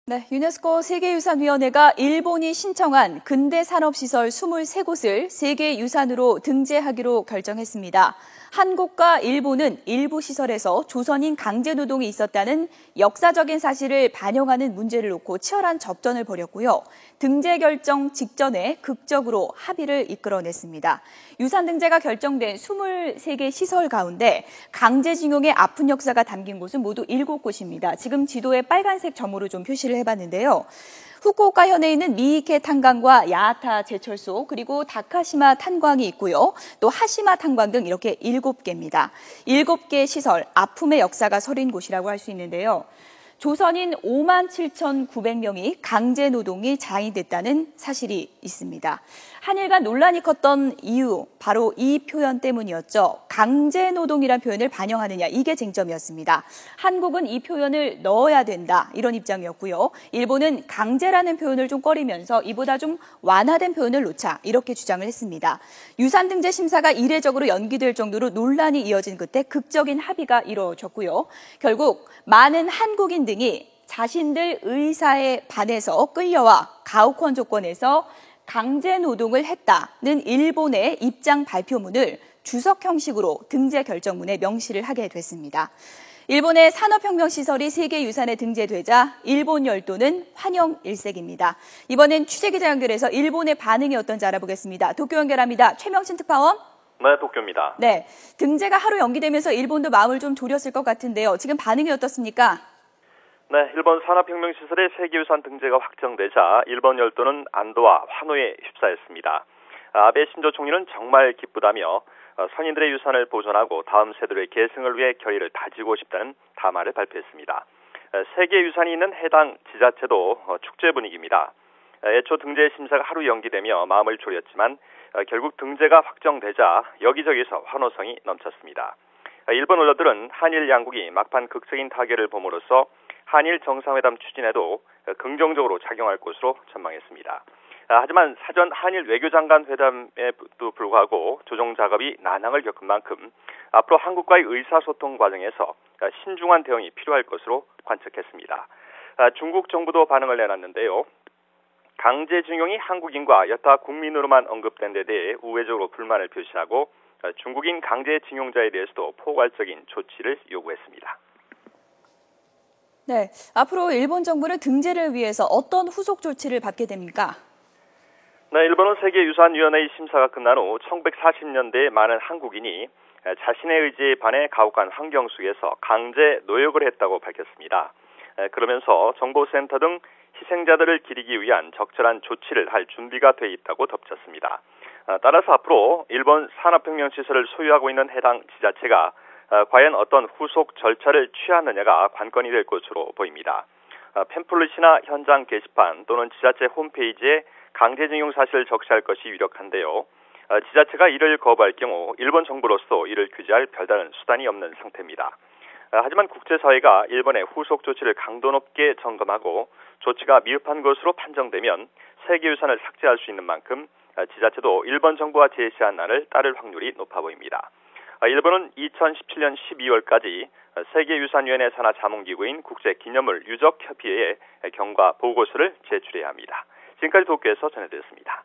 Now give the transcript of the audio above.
네, 유네스코 세계유산위원회가 일본이 신청한 근대산업시설 23곳을 세계유산으로 등재하기로 결정했습니다. 한국과 일본은 일부 시설에서 조선인 강제노동이 있었다는 역사적인 사실을 반영하는 문제를 놓고 치열한 접전을 벌였고요. 등재 결정 직전에 극적으로 합의를 이끌어냈습니다. 유산 등재가 결정된 23개 시설 가운데 강제징용의 아픈 역사가 담긴 곳은 모두 7곳입니다. 지금 지도에 빨간색 점으로 좀 표시를 해봤는데요. 후쿠오카 현에 있는 미이케 탄광과 야하타 제철소 그리고 다카시마 탄광이 있고요. 또 하시마 탄광 등 이렇게 7개입니다. 7개 시설, 아픔의 역사가 서린 곳이라고 할 수 있는데요. 조선인 57,900명이 강제노동이 자행됐다는 사실이 있습니다. 한일 간 논란이 컸던 이유, 바로 이 표현 때문이었죠. 강제노동이란 표현을 반영하느냐, 이게 쟁점이었습니다. 한국은 이 표현을 넣어야 된다, 이런 입장이었고요. 일본은 강제라는 표현을 좀 꺼리면서 이보다 좀 완화된 표현을 놓자, 이렇게 주장을 했습니다. 유산 등재 심사가 이례적으로 연기될 정도로 논란이 이어진 끝에 극적인 합의가 이루어졌고요. 결국 많은 한국인 등이 자신들 의사에 반해서 끌려와 가혹한 조건에서 강제노동을 했다는 일본의 입장 발표문을 주석 형식으로 등재 결정문에 명시를 하게 됐습니다. 일본의 산업혁명시설이 세계유산에 등재되자 일본 열도는 환영 일색입니다. 이번엔 취재기자 연결해서 일본의 반응이 어떤지 알아보겠습니다. 도쿄 연결합니다. 최명신 특파원. 네, 도쿄입니다. 네, 등재가 하루 연기되면서 일본도 마음을 좀 졸였을 것 같은데요. 지금 반응이 어떻습니까? 네, 일본 산업혁명시설의 세계유산 등재가 확정되자 일본 열도는 안도와 환호에 휩싸였습니다. 아베 신조 총리는 정말 기쁘다며 선인들의 유산을 보존하고 다음 세대의 계승을 위해 결의를 다지고 싶다는 담화를 발표했습니다. 세계유산이 있는 해당 지자체도 축제 분위기입니다. 애초 등재 심사가 하루 연기되며 마음을 졸였지만 결국 등재가 확정되자 여기저기서 환호성이 넘쳤습니다. 일본 언론들은 한일 양국이 막판 극적인 타결을 봄으로써 한일 정상회담 추진에도 긍정적으로 작용할 것으로 전망했습니다. 하지만 사전 한일 외교장관 회담에도 불구하고 조정 작업이 난항을 겪은 만큼 앞으로 한국과의 의사소통 과정에서 신중한 대응이 필요할 것으로 관측했습니다. 중국 정부도 반응을 내놨는데요. 강제징용이 한국인과 여타 국민으로만 언급된 데 대해 우회적으로 불만을 표시하고 중국인 강제징용자에 대해서도 포괄적인 조치를 요구했습니다. 네, 앞으로 일본 정부는 등재를 위해서 어떤 후속 조치를 받게 됩니까? 네, 일본은 세계유산위원회의 심사가 끝난 후 1940년대에 많은 한국인이 자신의 의지에 반해 가혹한 환경 속에서 강제 노역을 했다고 밝혔습니다. 그러면서 정보센터 등 희생자들을 기리기 위한 적절한 조치를 할 준비가 돼 있다고 덧붙였습니다. 따라서 앞으로 일본 산업혁명시설을 소유하고 있는 해당 지자체가 과연 어떤 후속 절차를 취하느냐가 관건이 될 것으로 보입니다. 팸플릿이나 현장 게시판 또는 지자체 홈페이지에 강제징용 사실을 적시할 것이 유력한데요. 지자체가 이를 거부할 경우 일본 정부로서 이를 규제할 별다른 수단이 없는 상태입니다. 하지만 국제사회가 일본의 후속 조치를 강도 높게 점검하고 조치가 미흡한 것으로 판정되면 세계유산을 삭제할 수 있는 만큼 지자체도 일본 정부가 제시한 안을 따를 확률이 높아 보입니다. 일본은 2017년 12월까지 세계유산위원회 산하 자문기구인 국제기념물 유적협의회에 경과 보고서를 제출해야 합니다. 지금까지 도쿄에서 전해드렸습니다.